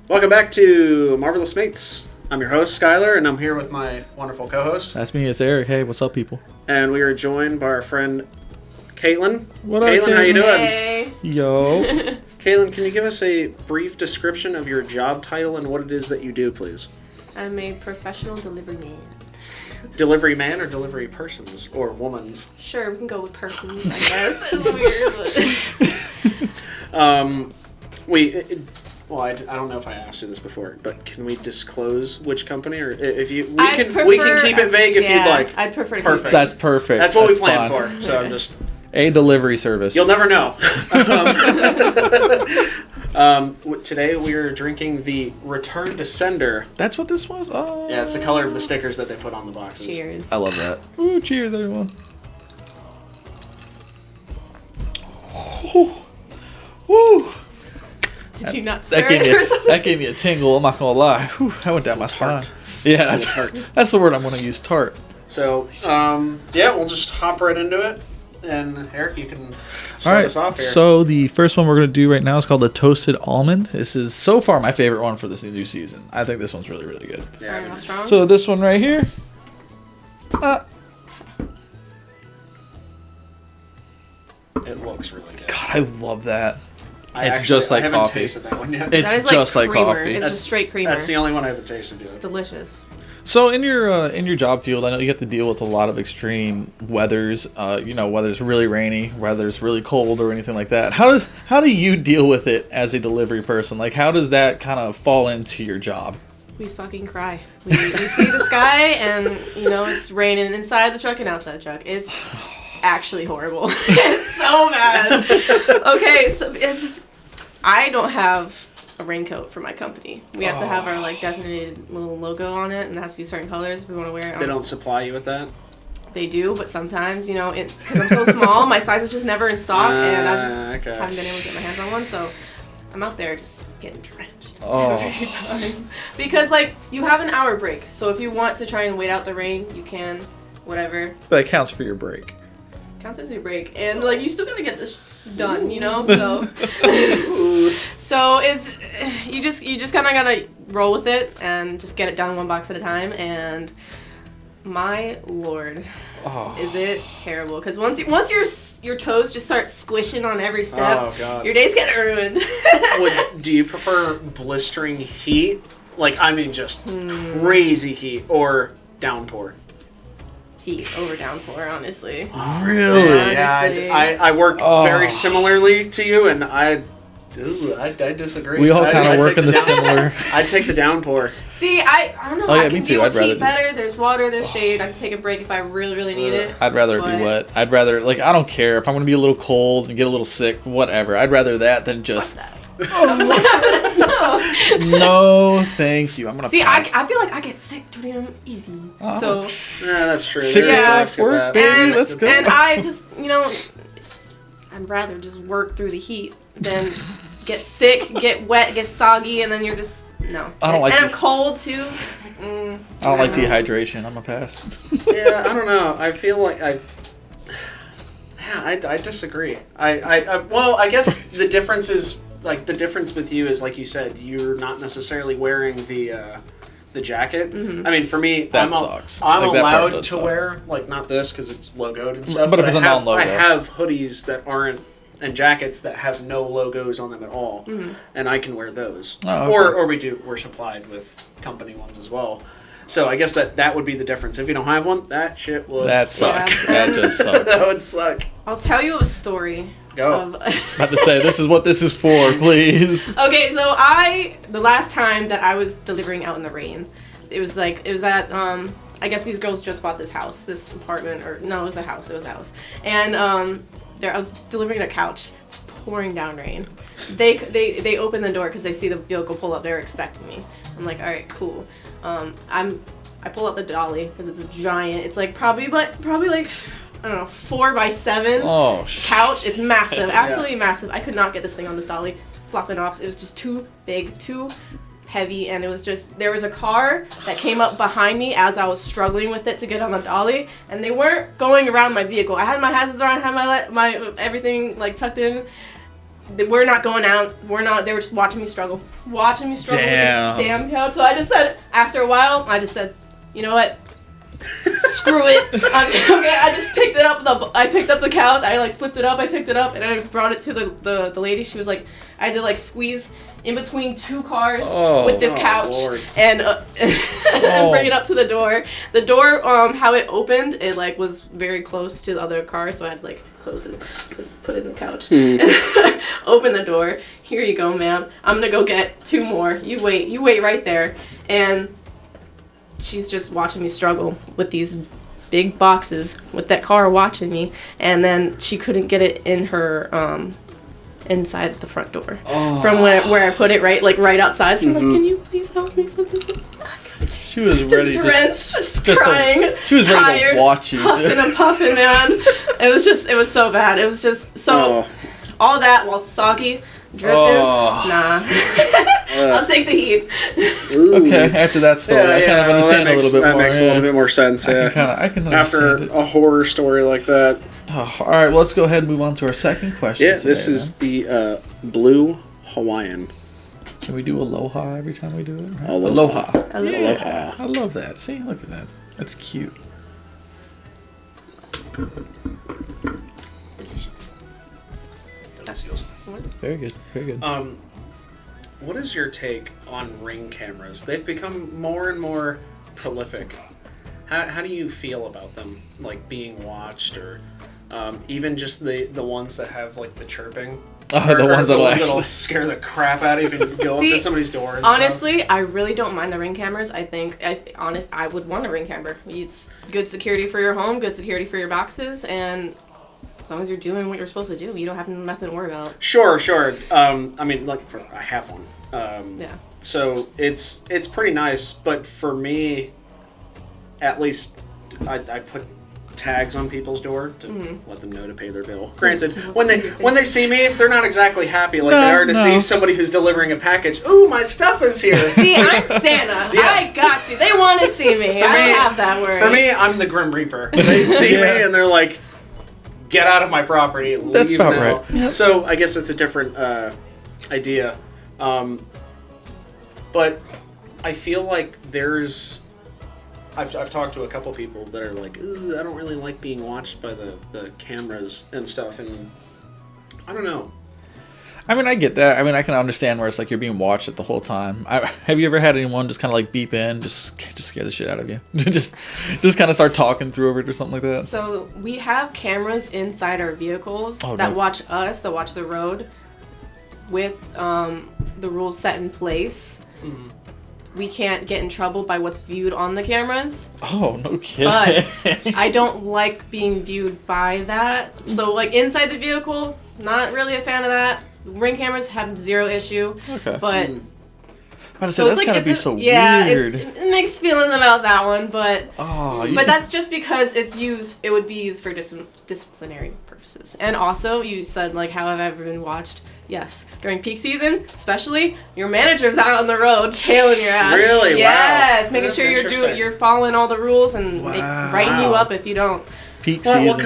Welcome back to Marvelous Mates. I'm your host, Skylar, and I'm here with my wonderful co-host. That's me, it's Eric. Hey, what's up, people? And we are joined by our friend, Kaitlyn. What up, Kaitlyn? How you doing? Hey. Yo. Kaitlyn, can you give us a brief description of your job title and what it is that you do, please? I'm a professional delivery man. Delivery man or delivery persons or womans? Sure, we can go with persons, I guess. It's weird, but... I don't know if I asked you this before, but can we disclose which company, or if you we I'd can keep it vague if you'd like. I'd prefer to Perfect. keep it. That's perfect. That's what we That's planned fine. for. So I'm just A delivery service. you'll never know. Today we are drinking the Return to Sender. That's what this was? Oh. Yeah, it's the color of the stickers that they put on the boxes. Cheers. I love that. Ooh, cheers, everyone. Woo. Woo. Did you not stir That gave it me or something? that gave me a tingle. I'm not gonna lie. Whew, that went down my spine. Tart. Yeah, that's Tart. That's the word I'm gonna use. Tart. So, we'll just hop right into it. And Eric, you can All start right. us off here. So the first one we're gonna do right now is called the Toasted Almond. This is so far my favorite one for this new season. I think this one's really, really good. Sorry, I'm strong. So this one right here. It looks really good. God, I love that. I just like haven't coffee. tasted that one yet. It's that is just like creamer. coffee. It's That's- just straight creamer. That's the only one I haven't tasted yet. Delicious. So in your job field, I know you have to deal with a lot of extreme weathers. Whether it's really rainy, whether it's really cold, or anything like that. How do you deal with it as a delivery person? Like, how does that kind of fall into your job? We fucking cry. We see the sky and, it's raining inside the truck and outside the truck. It's actually horrible. It's so bad. Okay, so it's just... I don't have a raincoat for my company. We have to have our designated little logo on it, and it has to be certain colors if we want to wear it. They don't supply you with that? They do, but sometimes, because I'm so small, my size is just never in stock, and I just Okay. haven't been able to get my hands on one, so I'm out there just getting drenched Oh. every time. Because, you have an hour break, so if you want to try and wait out the rain, you can, whatever. That counts for your break. Counts as your break, and, you still gotta get this done, so... So it's you just kind of gotta roll with it and just get it done one box at a time. And my lord, is it terrible? Because once your toes just start squishing on every step, Oh, God. your day's getting ruined. Do you prefer blistering heat? Just crazy heat, or downpour? Heat over downpour, honestly. Really? Yeah, Honestly. I work very similarly to you, and I disagree. We all kind I of work take in the down- similar. I take the downpour. See, I don't know. Oh, yeah, I can me too. deal I'd with rather heat do- better. There's water, there's shade. I can take a break if I really, really need it. I'd rather it be But- wet. I'd rather I don't care if I'm gonna be a little cold and get a little sick, whatever. I'd rather that than just No. no, thank you. I'm gonna See, pass. I feel like I get sick damn easy. Oh. So, Yeah, that's true. Sick There's is lives work, with that. baby. and, let's go. and I just, I'd rather just work through the heat than get sick, get wet, get soggy, and then you're just, no. I don't like And to- I'm cold, too. So it's I don't like know. dehydration. I'm a pass. Yeah, I don't know. I feel like I disagree. I guess the difference is the difference with you is, like you said, you're not necessarily wearing the jacket. Mm-hmm. I mean, for me, That sucks. I'm Like, that part allowed does to suck. wear not this because it's logoed and stuff. But if it's I a have, non-logo. I have hoodies that aren't and jackets that have no logos on them at all, and I can wear those. Oh, okay. Or we're supplied with company ones as well. So I guess that would be the difference. If you don't have one, that shit would That suck. sucks. That just sucks. That would suck. I'll tell you a story. Go. About to say, this is what this is for, please. Okay, so the last time that I was delivering out in the rain, it was at, I guess these girls just bought this apartment, it was a house. And, I was delivering their couch. It's pouring down rain. They open the door because they see the vehicle pull up. They're expecting me. I'm like, all right, cool. I pull out the dolly because it's a giant. It's probably I don't know, 4x7 couch. It's massive, absolutely massive. I could not get this thing on this dolly, flopping off. It was just too big, too heavy, and it was just, there was a car that came up behind me as I was struggling with it to get on the dolly, and they weren't going around my vehicle. I had my hazards on, I had my everything tucked in. we're not going out. They were just watching me struggle with this damn couch. So I just said, after a while, I just said, you know what? Screw it. Okay, I just picked it up. I picked up the couch. I like flipped it up. I picked it up and I brought it to the lady. She was like, I had to like squeeze in between 2 cars with this couch and bring it up to the door. The door, how it opened, it like was very close to the other car, so I had to like close it, put it in the couch, open the door. Here you go, ma'am. I'm gonna go get 2 more. You wait right there. And she's just watching me struggle with these big boxes with that car watching me, and then she couldn't get it in her inside the front door from where I put it, right outside. So I'm like, can you please help me put this in? She was ready, drenched, just crying. She was ready tired, to watch you. Huffing and puffing, man. It was so bad. It was just so all that while soggy, dripping. Nah. I'll take the heat. Okay, after that story, I kind of understand a little bit more. That makes a little bit more sense, yeah. I can understand after a horror story like that. Oh, all right, well, let's go ahead and move on to our second question. Yeah, this is the Blue Hawaiian. Can we do aloha every time we do it? Right? Aloha. Yeah, I love that. See, look at that. That's cute. Delicious. Very good. Very good. What is your take on Ring cameras? They've become more and more prolific. How do you feel about them, like being watched, or even just the ones that have like the chirping? The ones that'll scare the crap out of you if you go up to somebody's door. And honestly, stuff. I really don't mind the Ring cameras. I think, I would want a Ring camera. It's good security for your home, good security for your boxes, and as long as you're doing what you're supposed to do, you don't have nothing to worry about. Sure. I mean, like, I have one. Yeah. So it's pretty nice, but for me, at least, I put tags on people's door to let them know to pay their bill. Granted, when they see me, they're not exactly happy like they are to see somebody who's delivering a package. Ooh, my stuff is here. See, I'm Santa. Yeah. I got you. They want to see me. I don't have that worry. For me, I'm the Grim Reaper. They see me and they're like, get out of my property. Leave That's about now. right. Yep. So I guess it's a different idea. But I feel like there's... I've talked to a couple people that are like, I don't really like being watched by the cameras and stuff, and I don't know. I mean, I get that. I mean, I can understand where it's like you're being watched the whole time. Have you ever had anyone just kind of like beep in, just scare the shit out of you? just kind of start talking through it or something like that? So we have cameras inside our vehicles that watch us, that watch the road with the rules set in place. Mm-hmm. We can't get in trouble by what's viewed on the cameras. Oh, no kidding. But I don't like being viewed by that. So, like, inside the vehicle, not really a fan of that. Ring cameras have 0 issue. Okay. But... I so that's like, gotta be so weird. Yeah, it makes feelings about that one, but that's just because it would be used for disciplinary purposes. And also, you said, like, how have I ever been watched? Yes. During peak season, especially, your manager's out on the road tailing your ass. Really? Yes, wow. making sure you're following all the rules and writing you up if you don't. Peak season what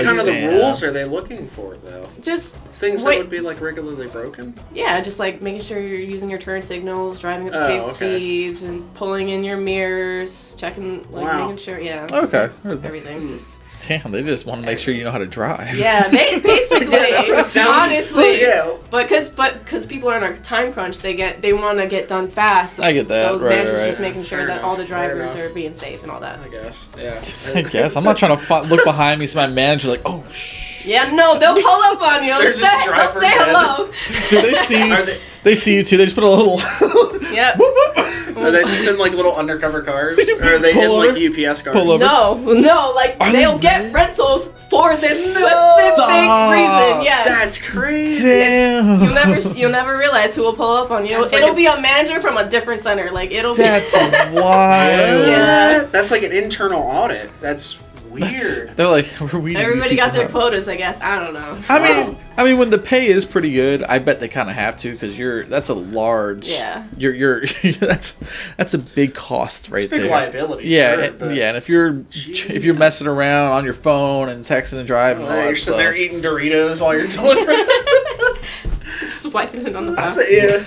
kind of the rules are they looking for, though? Just things that would be like regularly broken? Yeah, just like making sure you're using your turn signals, driving at safe speeds, and pulling in your mirrors, checking, making sure, Okay. Everything. Just damn, they just want to make sure you know how to drive. Yeah, basically. That's what it sounds. Honestly, but because people are on a time crunch, they want to get done fast. I get that. So the manager's just making sure that all the drivers are being safe and all that. I guess. Yeah. I guess I'm not trying to look behind me, so my manager's like, oh shh. Yeah, no, they'll pull up on you. They'll say hello. Do they see you? They see you too. They just put a little. Yep. Are they just in like little undercover cars? Or are they in like UPS cars? No, like they'll get rentals for this specific reason. Yes. That's crazy. Damn. You'll never realize who will pull up on you. It'll be a manager from a different center. Like it'll be. That's wild. Yeah. That's like an internal audit. That's weird. They're like, we're weeding everybody got their quotas, I guess. I don't know. I mean, when the pay is pretty good, I bet they kind of have to because that's a large. Yeah. You're that's a big cost right there. It's a big liability. Yeah, sure, and if you're messing around on your phone and texting and driving, and all that you're stuff. sitting there eating Doritos while you're delivering. swiping it on the bus. Yeah.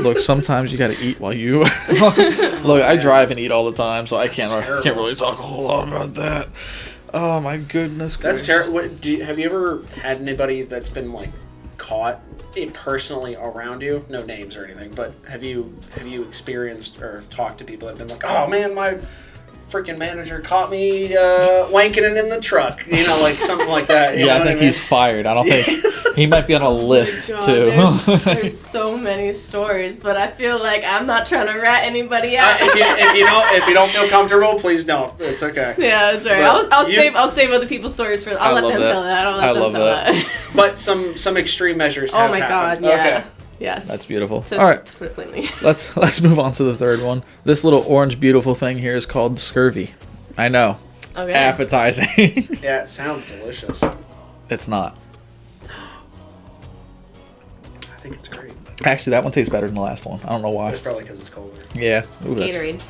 Look, sometimes you got to eat while you. Look, I drive and eat all the time, so I can't really talk a whole lot about that. Oh my goodness. That's terrible. Have you ever had anybody that's been like caught personally around you? No names or anything, but have you experienced or talked to people that have been like, oh man, my freaking manager caught me wanking it in the truck, like something like that. Yeah, I think he's fired. I don't think he might be on a list too. There's so many stories, but I feel like I'm not trying to rat anybody out. If you don't feel comfortable, please don't. It's okay. Yeah, it's alright. I'll save other people's stories for. I'll let them tell that. I'll let them tell that. But some extreme measures. Oh my happened. God! Yeah. Okay. Yes. That's beautiful. All right. Plainly. Let's move on to the third one. This little orange beautiful thing here is called scurvy. I know. Okay. Appetizing. Yeah, it sounds delicious. It's not. I think it's great. Actually, that one tastes better than the last one. I don't know why. It's probably because it's colder. Yeah. Ooh, Gatorade.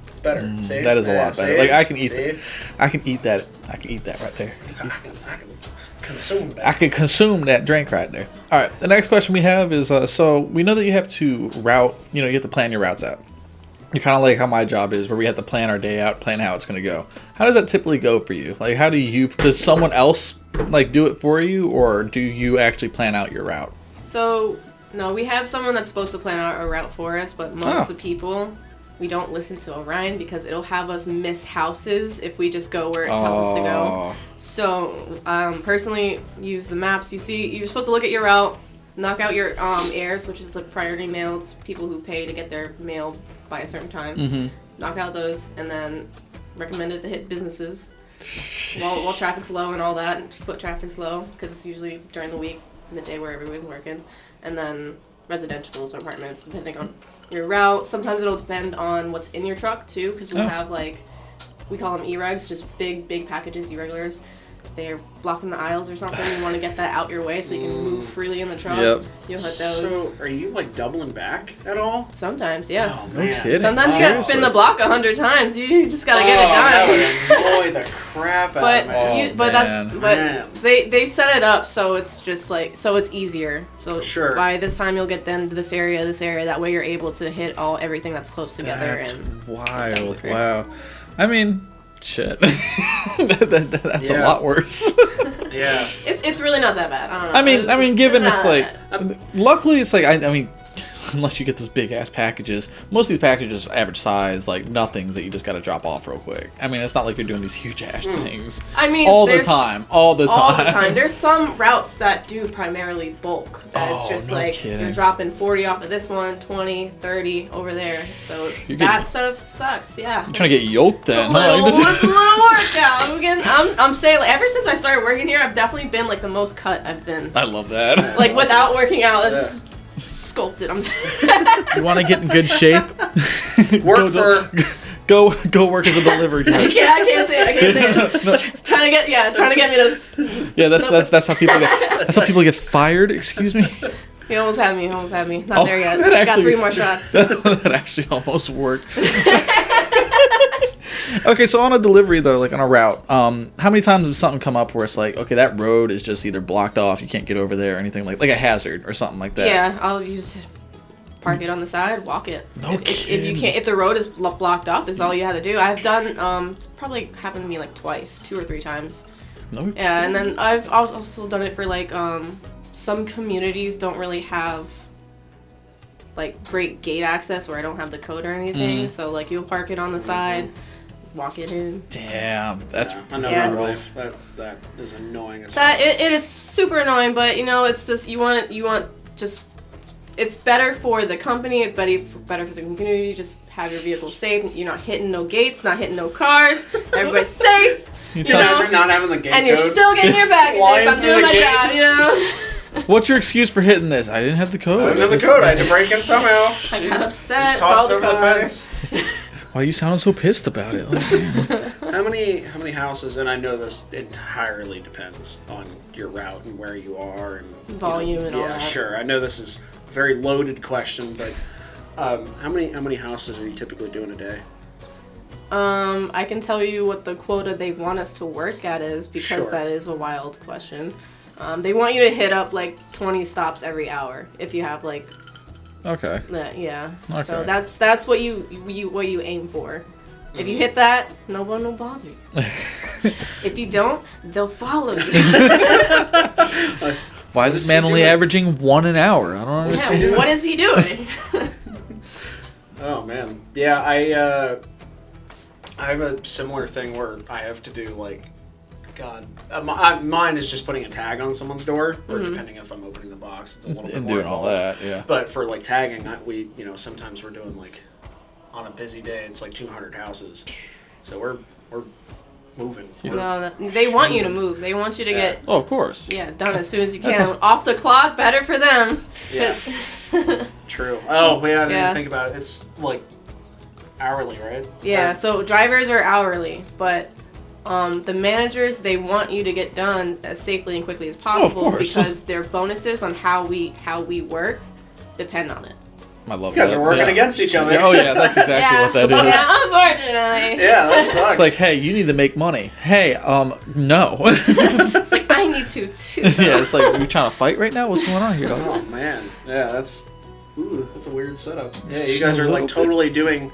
It's better. See? That is a lot better. Like I can eat that. I can eat that right there. I can consume that. I could consume that drink right there. All right. The next question we have is, so we know that you have to route, you have to plan your routes out. You're kind of like how my job is, where we have to plan our day out, plan how it's going to go. How does that typically go for you? Like, does someone else like do it for you, or do you actually plan out your route? So, no, we have someone that's supposed to plan out our route for us, but most of the people, we don't listen to Orion because it'll have us miss houses if we just go where it tells us to go. So, personally, use the maps. You're supposed to look at your route, knock out your heirs, which is like priority mail. It's people who pay to get their mail by a certain time. Mm-hmm. Knock out those, and then recommend it to hit businesses while traffic's low and all that. And put traffic's low because it's usually during the week, midday where everybody's working, and then residentials or apartments depending on your route. Sometimes it'll depend on what's in your truck too, because we have we call them e-regs, just big packages, irregulars. They're blocking the aisles or something. You want to get that out your way so you can move freely in the truck. Yep. You'll hit those. So, are you like doubling back at all? Sometimes, yeah. Oh, No man. kidding. Sometimes you gotta spin the block 100 times. You just gotta get it done. That would annoy the crap out of me. They set it up so it's just like it's easier. So Sure. by this time you'll get then to this area. That way you're able to hit everything that's close together. That's and wild. Wow. I mean, shit. That's a lot worse. Yeah. It's really not that bad. I don't know. I mean, given it's like, bad. luckily it's like, I mean, unless you get those big ass packages, most of these packages are average size, like nothings that you just got to drop off real quick. I mean, it's not like you're doing these huge ass things. I mean, all the time. There's some routes that do primarily bulk. That it's just kidding. You're dropping 40 off of this one, 20, 30 over there. So that stuff sucks. Yeah. You're trying to get yoked then. It's a little workout. I'm saying, like, ever since I started working here, I've definitely been like the most cut I've been. I love that. Like without working out, that's sculpted. You want to get in good shape? Go work as a delivery driver. I can't say it. No. Trying to get me to. Yeah, that's how people get fired. Excuse me. He almost had me. Not there yet. Got 3 more shots. That actually almost worked. Okay, so on a delivery though, like on a route, how many times has something come up where it's like, okay, that road is just either blocked off, you can't get over there, or anything like a hazard or something like that? Yeah, I'll use park it on the side, walk it. If you can't, if the road is blocked off, that's all you have to do. I've done it's probably happened to me like twice, 2 or 3 times. No. Yeah, and then I've also done it for like some communities don't really have like great gate access where I don't have the code or anything. So like you'll park it on the side, walk it in. Damn, that's I know Yeah. my wife. That is annoying as That it is super annoying, but it's this. You want just. It's better for the company. It's better for the community. Just have your vehicle safe. You're not hitting no gates, not hitting no cars. Everybody's safe. Imagine not having the gate and you're code. still getting your packages. I'm doing my job. What's your excuse for hitting this? I didn't have the code. I didn't have the code. I had to break in somehow. I got upset. Just tossed Followed over the car. fence. Why you sounding so pissed about it? Like, man. How many houses? And I know this entirely depends on your route and where you are and Volume and all yeah, that. sure. I know this is a very loaded question, but how many houses are you typically doing a day? I can tell you what the quota they want us to work at is because Sure. that is a wild question. They want you to hit up like 20 stops every hour if you have like. Okay. Yeah. Okay. So that's what you aim for. If you hit that, no one will bother you. If you don't, they'll follow you. Why is this man only averaging 1 an hour? I don't understand. Yeah, what is he doing? Oh man, yeah. I have a similar thing where I have to do like, God, mine is just putting a tag on someone's door, or depending if I'm opening the box, it's a little bit And more doing all involved. that, yeah. But for like tagging, we sometimes we're doing like on a busy day, it's like 200 houses, so we're moving. No, they want you to move. They want you to get Oh, of course. done as soon as you can. Off the clock, better for them. Yeah. True. Oh, wait, I didn't Yeah. even think about it. It's like hourly, right? Yeah, so drivers are hourly, but the managers, they want you to get done as safely and quickly as possible because their bonuses on how we work depend on it. I love You guys that. are working against each other. Oh, yeah, that's exactly what that is. Yeah, unfortunately. Yeah, that sucks. It's like, hey, you need to make money. Hey, no. It's like, I need to too. Yeah, it's like, are you trying to fight right now? What's going on here, dog? Oh man, yeah, that's a weird setup. Yeah, you guys are like totally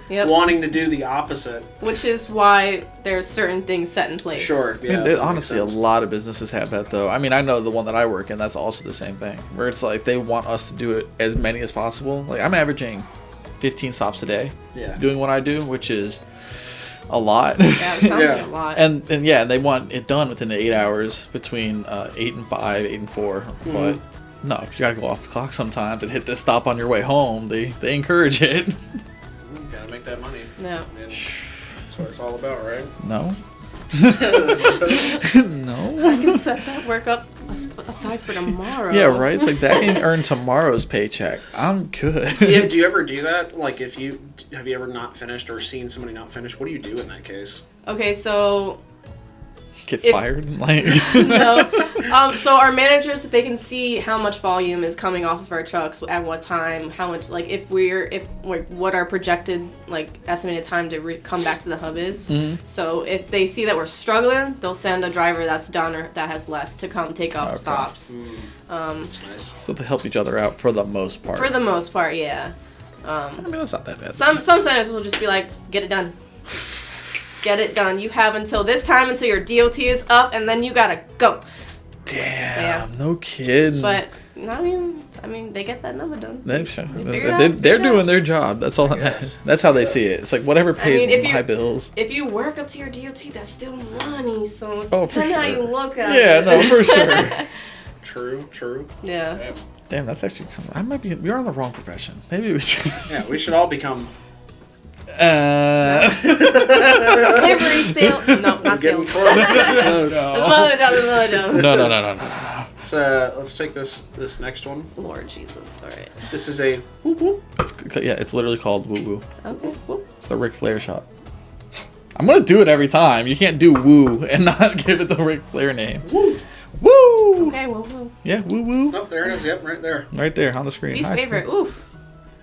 wanting to do the opposite. Which is why there's certain things set in place. Sure. I mean, honestly, a lot of businesses have that, though. I mean, I know the one that I work in, that's also the same thing, where it's like they want us to do it as many as possible. Like, I'm averaging 15 stops a day doing what I do, which is a lot. Yeah, it sounds like a lot. And they want it done within the 8 hours between 8 and 5, 8 and 4. Mm-hmm. But no, if you gotta go off the clock sometimes and hit this stop on your way home, they encourage it. You gotta make that money. No. And that's what it's all about, right? No. No. I can set that work up aside for tomorrow. Yeah, right. It's like that can earn tomorrow's paycheck. I'm good. Yeah. Do you ever do that? Like, have you ever not finished or seen somebody not finish? What do you do in that case? Okay, so Get fired? Like no. So our managers, they can see how much volume is coming off of our trucks at what time, how much, like what our projected like estimated time to come back to the hub is. Mhm. So if they see that we're struggling, they'll send a driver that's done or that has less to come take off stops. That's nice. So they help each other out for the most part. For the most part, yeah. I mean, that's not that bad. Some centers will just be like, get it done. Get it done. You have until this time until your DOT is up, and then you gotta go. Damn, no kidding. But I mean, they get that number done. They're doing their job. That's all that matters. That's how they see it. It's like whatever pays my bills. If you work up to your DOT, that's still money. So it's for kind of how sure. you look at Yeah, it. no, for sure. True. Yeah. Damn, that's actually something. We're in the wrong profession. Maybe we should. Yeah, we should all become. Delivery sale. No, not sales. There's another job. No. Let's take this next one. Lord Jesus. All right. This is a whoop whoop. It's literally called woo woo. Okay. Whoop. It's the Ric Flair shot. I'm gonna do it every time. You can't do woo and not give it the Ric Flair name. Woo. Woo. Okay. Woo. Yeah, woo woo. Oh, there it is. Yep, right there. Right there on the screen. Least High favorite. screen. Ooh.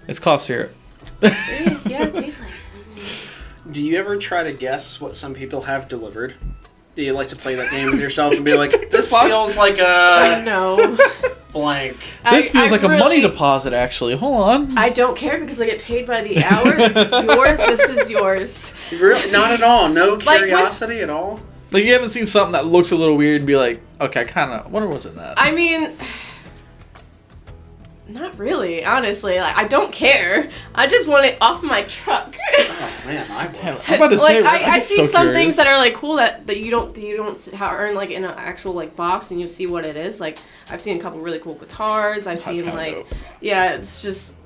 It's cough syrup. Yeah, it tastes like. Do you ever try to guess what some people have delivered? Do you like to play that game with yourself and be like, this feels like a No. blank? This feels like really, a money deposit, actually. Hold on. I don't care because I get paid by the hour. This is yours. This is yours. Really? Not at all? No curiosity at all? Like, you haven't seen something that looks a little weird and be like, okay, I kind of wonder what's in that. I mean, not really, honestly. Like, I don't care. I just want it off my truck. Oh man, I'm about to say, I see so some curious. things that are like cool that you don't earn like in an actual like box and you see what it is. Like I've seen a couple really cool guitars. I've seen like dope. Yeah, it's just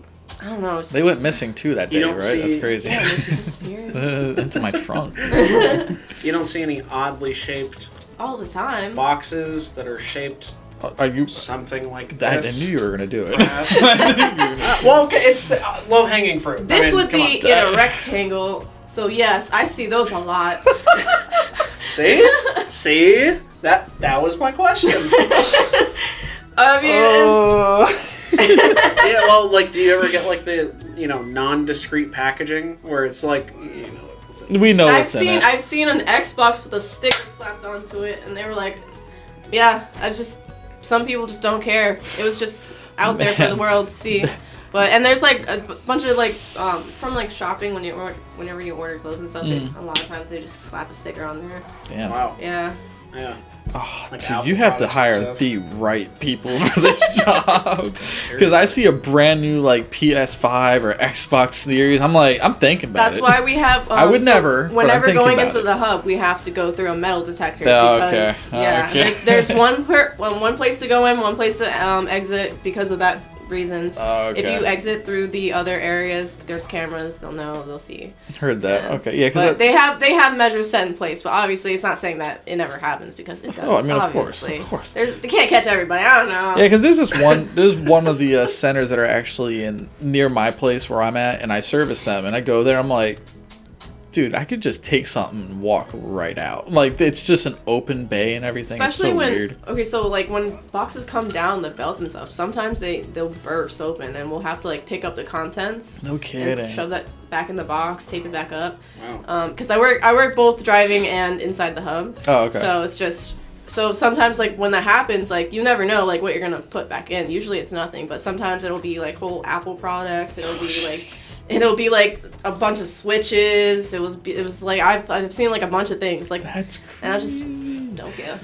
I don't know. They went missing too that day, right? That's crazy. Yeah, it's just weird. Into my trunk. You don't see any oddly shaped all the time. boxes that are shaped Are you? something like I this? knew you were gonna do it. Well, okay, it's the low-hanging fruit. This would be in a rectangle, so yes, I see those a lot. See? That was my question. I mean, Yeah, well, like, do you ever get like the non-discrete packaging where it's like We know what's in it. I've seen an Xbox with a sticker slapped onto it, and they were like, "Yeah, I just some people just don't care. It was just out there for the world to see. But and there's like a bunch of like from like shopping whenever you order clothes and stuff. A lot of times they just slap a sticker on there. Damn. Wow. Yeah. Yeah. Oh, Like dude, Apple you have to products and hire stuff. the right people for this job. Because I see a brand new like PS5 or Xbox Series. I'm thinking about That's it. why we have. I would never, but I'm Whenever thinking going about into it. the hub, we have to go through a metal detector Oh, because okay. yeah, Okay. there's one place to go in, one place to exit because of that reasons. Oh, okay. If you exit through the other areas, there's cameras. They'll know. They'll see. Heard that. Yeah. Okay, yeah, But because they have measures set in place, but obviously it's not saying that it never happens because it does. Oh, I mean, of course, obviously. of course. They can't catch everybody. I don't know. yeah, because there's one of the centers that are actually in near my place where I'm at, and I service them, and I go there. I'm like, dude, I could just take something and walk right out. Like, it's just an open bay and everything. Especially it's so when weird. okay, so like when boxes come down the belts and stuff, sometimes they'll burst open and we'll have to like pick up the contents. No kidding. And shove that back in the box, tape it back up. Wow. Because I work both driving and inside the hub. Oh, okay. So it's just so sometimes like when that happens, like you never know like what you're gonna put back in. Usually it's nothing, but sometimes it'll be like whole Apple products. It'll be like a bunch of switches. It was like I've seen like a bunch of things like, That's and I just don't care.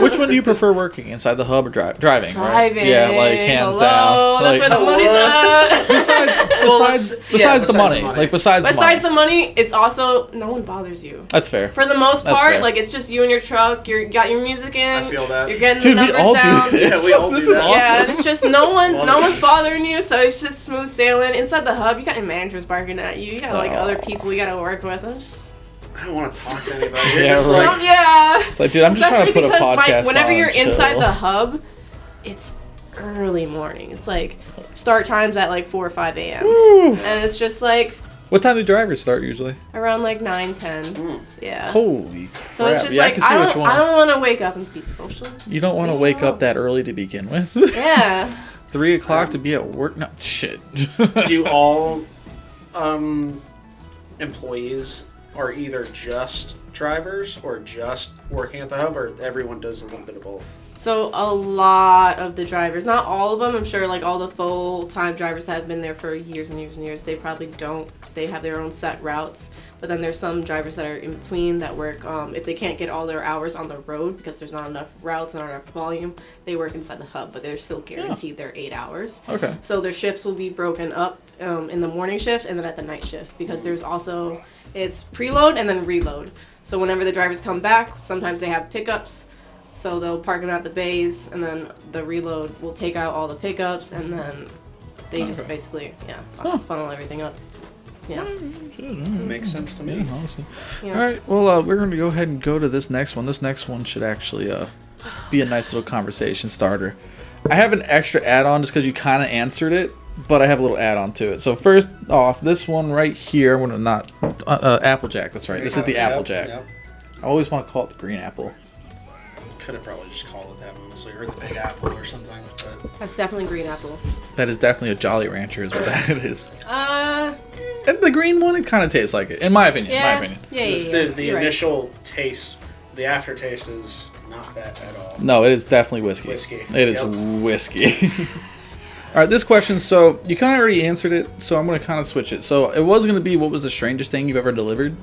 Which one do you prefer working, inside the hub or driving? Right? Driving. Yeah, like hands Hello, down. that's Like, where the money's at. besides the money, money. like besides Besides the the money, it's also no one bothers you. That's fair. For the most That's part, fair. like it's just you and your truck. You got your music in. I feel that. You're getting Dude, the we numbers all down. do this. Yeah, we all This do is that. awesome. Yeah, and it's just no Love one's it. bothering you, so it's just smooth sailing. Inside the hub, you got your managers barking at you. You got like Oh. other people you got to work with. I don't want to talk to anybody. You're Yeah, just right. like, Yeah. It's like, dude, I'm just trying to Especially put a because podcast whenever on you're and chill. inside the hub, it's early morning. It's like start times at like 4 or 5 a.m. Woo. And it's just like What time do drivers start usually? around like 9, 10. mm. Yeah. Holy crap. So it's just yeah, like I can see what you want. I don't want to wake up and be social. You don't want to wake up that early to begin with. Yeah. 3 o'clock to be at work? No, shit. Do all employees are either just drivers or just working at the hub, or everyone does a little bit of both? So a lot of the drivers, not all of them, I'm sure like all the full-time drivers that have been there for years and years and years, they probably don't, they have their own set routes. But then there's some drivers that are in between that work, if they can't get all their hours on the road because there's not enough routes, not enough volume, they work inside the hub, but they're still guaranteed their 8 hours. Okay. So their shifts will be broken up in the morning shift and then at the night shift because there's also, it's preload and then reload. So whenever the drivers come back, sometimes they have pickups. So they'll park them at the bays and then the reload will take out all the pickups and then they just Okay. basically, Huh. funnel everything up. Yeah. Makes sense to me. Yeah, awesome. Yeah. All right. Well, we're going to go ahead and go to this next one. This next one should actually be a nice little conversation starter. I have an extra add-on just because you kind of answered it, but I have a little add-on to it. So first off, this one right here, I'm going to not Applejack. That's right. This is the Yep, Applejack. yep. I always want to call it the green apple. Could have probably just called it that, honestly, or the Big Apple or something. But That's definitely green apple. That is definitely a Jolly Rancher, is what that is. Uh, And the green one, it kind of tastes like it, in my opinion. yeah. My opinion. Yeah. the You're right. initial taste, the aftertaste is not that at all. No, it is definitely whiskey. Whiskey. It is whiskey. All right, this question. So you kind of already answered it, so I'm going to kind of switch it. So it was going to be, what was the strangest thing you've ever delivered?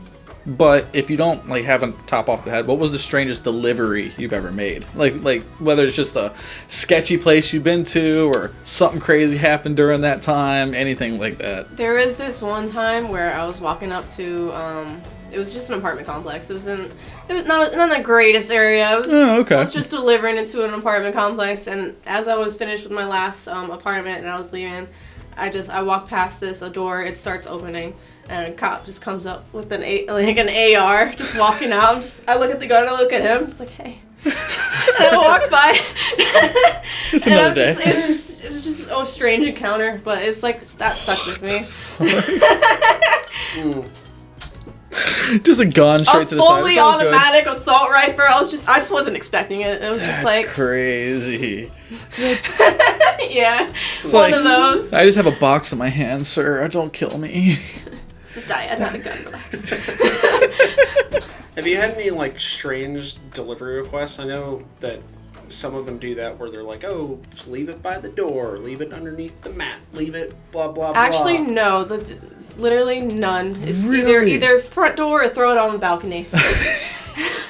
But if you don't have a top off the head, what was the strangest delivery you've ever made? Like whether it's just a sketchy place you've been to or something crazy happened during that time, anything like that. There was this one time where I was walking up to, it was just an apartment complex. It was not the greatest area. Oh, okay. I was just delivering into an apartment complex, and as I was finished with my last apartment and I was leaving, I walked past a door. It starts opening, and a cop just comes up with an AR, just walking out. I look at the gun, I look at him. It's like, hey. And I walk by. Just And another day. it was just a strange encounter, but it's like that stuck with me. Just a gun straight to the side. fully It's all good. automatic assault rifle. I just wasn't expecting it. It was just That's like, crazy. yeah, It's one like, of those. I just have a box in my hand, sir. Don't kill me. It's a diet, not a gun. Relax. Have you had any strange delivery requests? I know that some of them do that where they're like, oh, just leave it by the door, leave it underneath the mat, leave it blah, blah, blah. Actually, no. Literally none. It's Really? either front door or throw it on the balcony.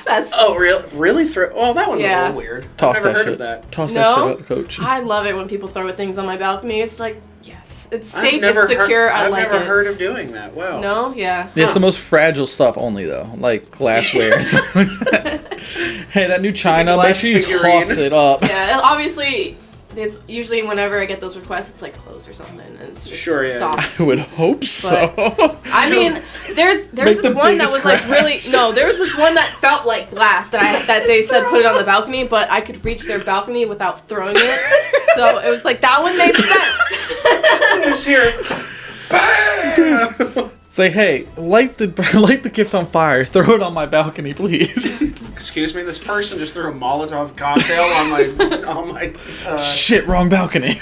That's. Oh, really? Well, that one's a little weird. Toss I've never that heard shit. of that. Toss that shit up, coach. I love it when people throw things on my balcony. It's like, yes. It's I've safe, never it's secure, I I've like it. never heard of doing that. Wow. No? Yeah. It's the most fragile stuff only, though. Like glassware or something like that. Hey, that new china, make sure you toss it up. Yeah, obviously, it's usually whenever I get those requests, it's like clothes or something, and it's just soft. I would hope so. I mean, there's this one that was like really there was this one that felt like glass that they said put it on the balcony, but I could reach their balcony without throwing it, so it was like that one made sense. Just here. Bam! Say, hey, light the gift on fire. Throw it on my balcony, please. Excuse me, this person just threw a Molotov cocktail on my. Shit, wrong balcony.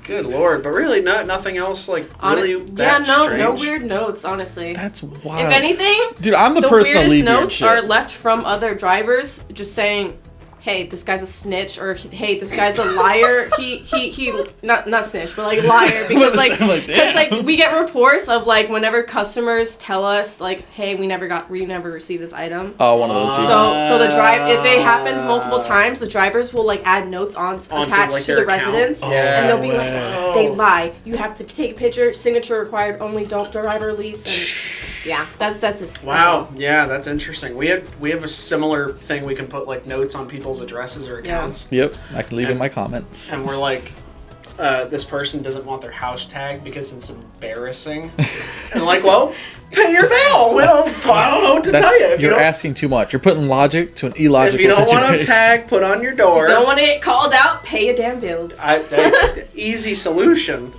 Good lord, but really, nothing else like really that strange. No weird notes, honestly. That's wild. If anything, dude, I'm the person to weirdest leave notes shit. are left from other drivers, just saying, hey, this guy's a snitch, or hey, this guy's a liar. he not snitch, but like liar, because like we get reports of like whenever customers tell us like, hey, we never received this item. Oh, one of those people. So the if it happens multiple times, the drivers will like add notes attached like to the residents, and they'll be like, they lie. You have to take a picture, signature required only, don't driver release. And yeah, that's this. Wow, yeah, that's interesting. We have a similar thing. We can put like notes on people's addresses or accounts. Yep, I can leave in my comments. And we're like, this person doesn't want their house tagged because it's embarrassing. And like, well, pay your bill. I don't know what to tell you. You're asking too much. You're putting logic to an illogical situation. If you don't want them tagged, put on your door. If you don't want to get called out, pay your damn bills. Easy solution.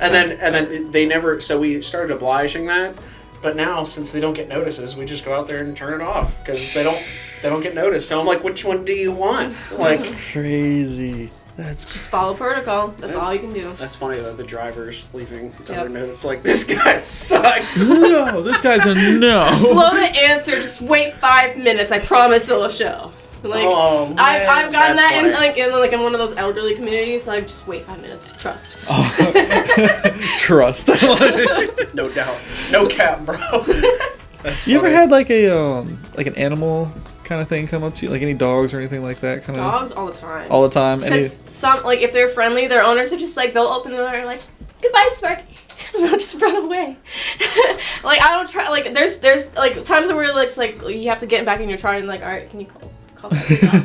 And then they never. So we started obliging that. But now, since they don't get notices, we just go out there and turn it off because they don't get noticed. So I'm like, which one do you want? Like, that's crazy. That's just follow protocol. That's all you can do. That's funny though. The drivers leaving other notes like, this guy sucks. No, this guy's a no. Slow to answer. Just wait 5 minutes. I promise they'll show. Like, oh, man, I've gotten that funny. in one of those elderly communities. Like, just wait 5 minutes. Trust. Trust. No doubt. No cap, bro. That's you funny. ever had like an animal kind of thing come up to you, like any dogs or anything like that? Kind of dogs all the time. All the time. Because some, like, if they're friendly, their owners are just like, they'll open the door and like, goodbye, Sparky. And they'll just run away. Like, I don't try. Like, there's like times where it's like you have to get back in your car and like, all right, can you call that dog,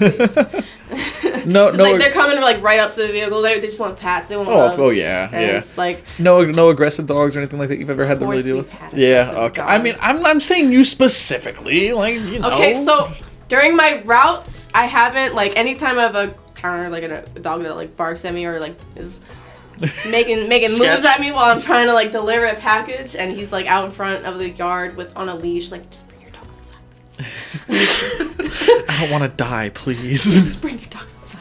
please? No. Like, they're coming like right up to the vehicle. They just want pats. They want loves. Oh yeah, and yeah. It's like no aggressive dogs or anything like that you've ever had to really deal with. Yeah. Okay. Dogs. I mean, I'm saying you specifically, like, you know. Okay, so during my routes, I haven't, like, anytime I have a counter, like a dog that like barks at me or like is making moves at me while I'm trying to like deliver a package, and he's like out in front of the yard on a leash, like, just bring your dogs inside. I don't want to die, please. Just bring your dogs inside.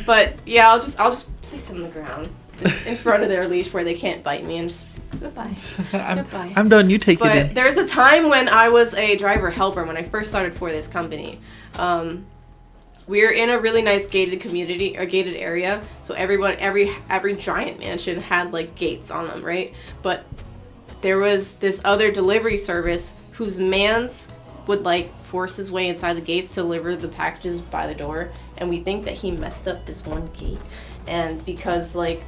But yeah, I'll just place them on the ground, just in front of their leash where they can't bite me, and just goodbye. Goodbye. I'm done. You take it in. But there's a time when I was a driver helper when I first started for this company. We were in a really nice gated community or gated area, so every giant mansion had like gates on them, right? But there was this other delivery service whose mans would like force his way inside the gates to deliver the packages by the door, and we think that he messed up this one gate, and because like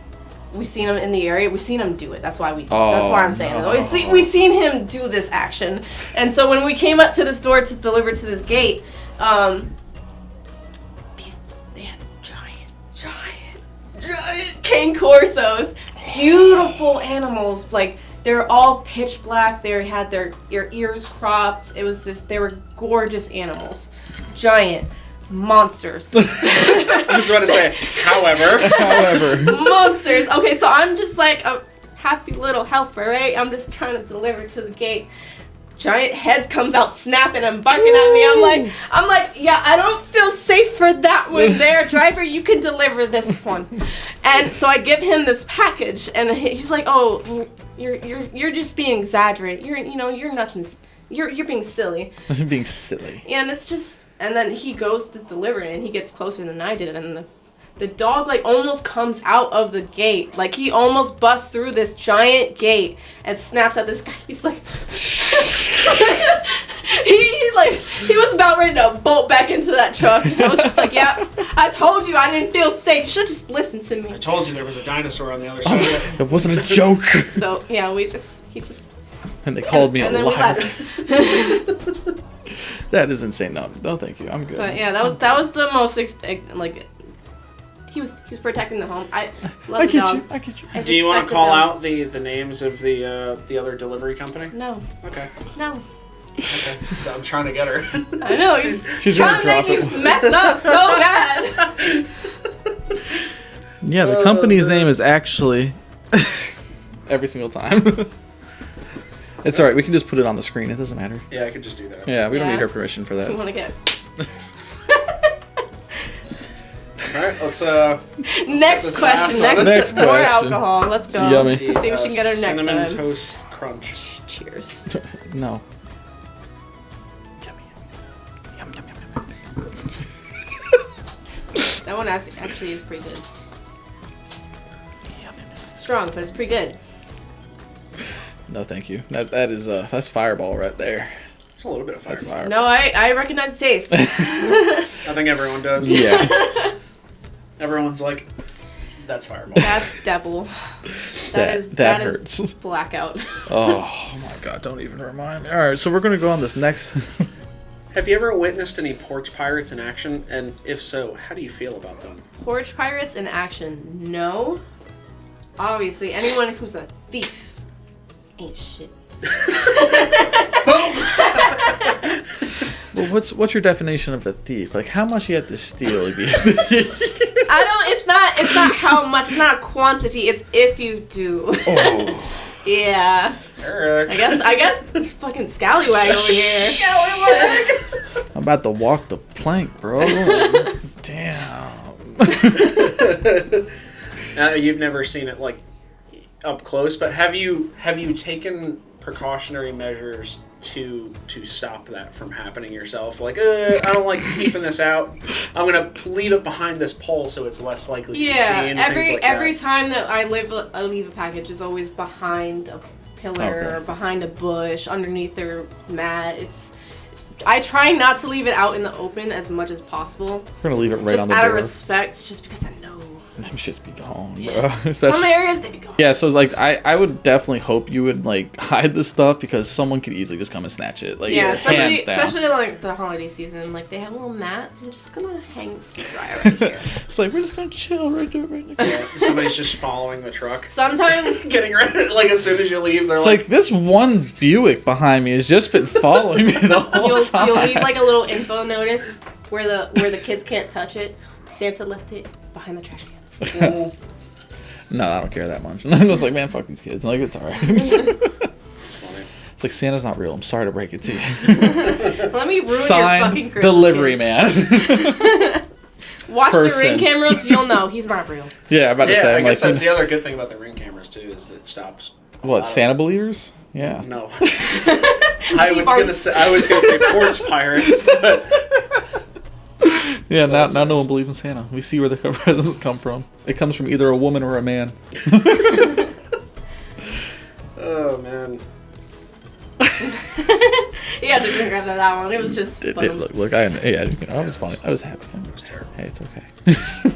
we seen him in the area, we seen him do it. That's why I'm saying it. We seen him do this action, and so when we came up to this door to deliver to this gate, they had giant cane corsos, beautiful animals. Like, they're all pitch black. They had their ears cropped. It was just, they were gorgeous animals, giant monsters. I was about to say, however. Monsters. Okay, so I'm just like a happy little helper, right? I'm just trying to deliver to the gate. Giant heads comes out snapping and barking at me. I'm like, yeah, I don't feel safe for that one there. Driver, you can deliver this one. And so I give him this package, and he's like, oh, you're just being exaggerated. You're nothing. You're being silly. Being silly. And it's just, And then he goes to deliver it, and he gets closer than I did, and the dog, like, almost comes out of the gate. Like, he almost busts through this giant gate and snaps at this guy. He's like... he was about ready to bolt back into that truck. And I was just like, yeah, I told you I didn't feel safe. You should just listen to me. I told you there was a dinosaur on the other side of it. It wasn't a joke. So, yeah, he just... And they called me a and then liar. We That is insane. No, thank you. I'm good. But yeah, that was the most like he was protecting the home. I love I the get dog. you. I get you. Do you want respect to call the dog. out the names of the other delivery company? No. Okay. No. Okay. So I'm trying to get her. I know he's She's trying gonna to make drop me it. mess up so bad. Yeah, the company's name is actually every single time. It's alright, we can just put it on the screen, it doesn't matter. Yeah, I could just do that. Yeah, we don't Yeah. need her permission for that. You want to get Alright, let's next this question. ass on Next More question. alcohol. Let's go. It's yummy. Let's see if we can get her next cinnamon time. toast crunch. Cheers. No. Yummy. Yum, yum, yum, yum. That one actually is pretty good. Yum, yum, It's strong, but it's pretty good. No, thank you. That is that's Fireball right there. It's a little bit of fire. That's Fireball. No, I recognize the taste. I think everyone does. Yeah. Everyone's like, that's Fireball. That's devil. That is hurts. blackout. Oh my god, don't even remind me. Alright, so we're gonna go on this next. Have you ever witnessed any porch pirates in action? And if so, how do you feel about them? Porch pirates in action. No. Obviously, anyone who's a thief ain't shit. Well, what's your definition of a thief? Like, how much you have to steal? It's not how much, it's not quantity, it's if you do. Oh. Yeah. Eric. I guess fucking scallywag over here. I'm about to walk the plank, bro. Damn. You've never seen it like up close, but have you taken precautionary measures to stop that from happening yourself? Like, I don't like keeping this out. I'm gonna leave it behind this pole so it's less likely to be seen. Every time that I leave a package is always behind a pillar or behind a bush, underneath their mat. I try not to leave it out in the open as much as possible. We're gonna leave it right Just on the out door. of respect, just because I know. Them shits be gone, bro. Yeah. Especially- Some areas they be gone. Yeah, so like I would definitely hope you would like hide this stuff because someone could easily just come and snatch it. Like Yeah, hands down. especially like the holiday season. Like they have a little mat. I'm just gonna hang this to dry right here. It's like we're just gonna chill right there, right there. Yeah, somebody's just following the truck. Sometimes Getting ready, like as soon as you leave, they're It's like this one Buick behind me has just been following me the whole time. you'll leave like a little info notice where the kids can't touch it. Santa left it behind the trash cans. No, I don't care that much. I was like, man, fuck these kids. Like, it's alright. It's funny. It's like Santa's not real. I'm sorry to break it to you. Let me ruin Signed, your fucking Christmas delivery gifts. man. Watch Person. the Ring cameras, you'll know he's not real. Yeah, I'm about to say. I I'm guess like, that's the other good thing about the Ring cameras too, is that it stops. what, Santa believers? Yeah. No. I was gonna say porch pirates, but Yeah, now that's no nice. one believes in Santa. We see where the presents come from. It comes from either a woman or a man. oh man. He had to grab that one. It was just fun. Look, I was funny. I was happy. It was terrible. Hey, it's okay.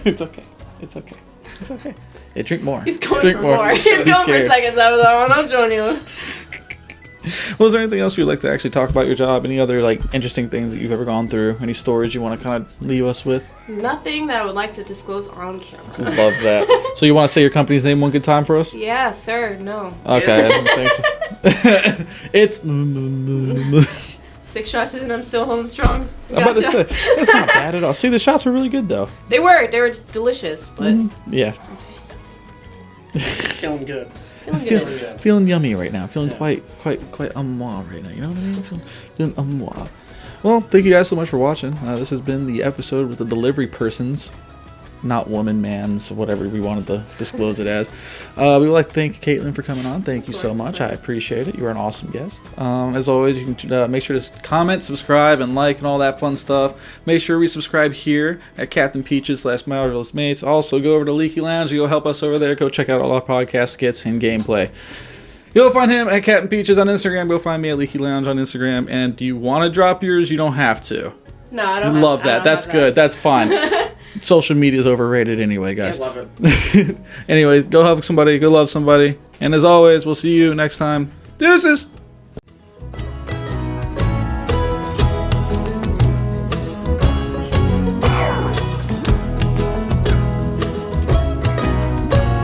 It's okay. It's okay. It's okay. Hey, drink more. He's going drink for more. He's going for scared. seconds out of that one. I'll join you. Well, is there anything else you'd like to actually talk about your job? Any other like interesting things that you've ever gone through? Any stories you want to kind of leave us with? Nothing that I would like to disclose on camera. Love that. So you want to say your company's name one good time for us? Yeah, sir. No. Okay. Yes. Thanks. It's. 6 shots in and I'm still holding strong. I'm about to Gotcha. say that's not bad at all. See, the shots were really good though. They were delicious, but Yeah. Feeling good. feeling Feel- good. good. Feeling yummy right now. Feeling Yeah. quite moi right now. You know what I mean? Feeling moi. Well, thank you guys so much for watching. This has been the episode with the delivery persons. not woman, man's, whatever we wanted to disclose it as. We would like to thank Kaitlyn for coming on. Thank you so much. I appreciate it. You are an awesome guest. As always, you can make sure to comment, subscribe, and like, and all that fun stuff. Make sure we subscribe here at Captain Peaches / Marvelous Mates. Also, go over to Leaky Lounge. Go help us over there. Go check out all our podcast skits and gameplay. You'll find him at Captain Peaches on Instagram. Go find me at Leaky Lounge on Instagram. And do you want to drop yours? You don't have to. No, I don't. Love that. That's good. That's fine. Social media is overrated anyway, guys. I love it. Anyways, go help somebody. Go love somebody. And as always, we'll see you next time. Deuces!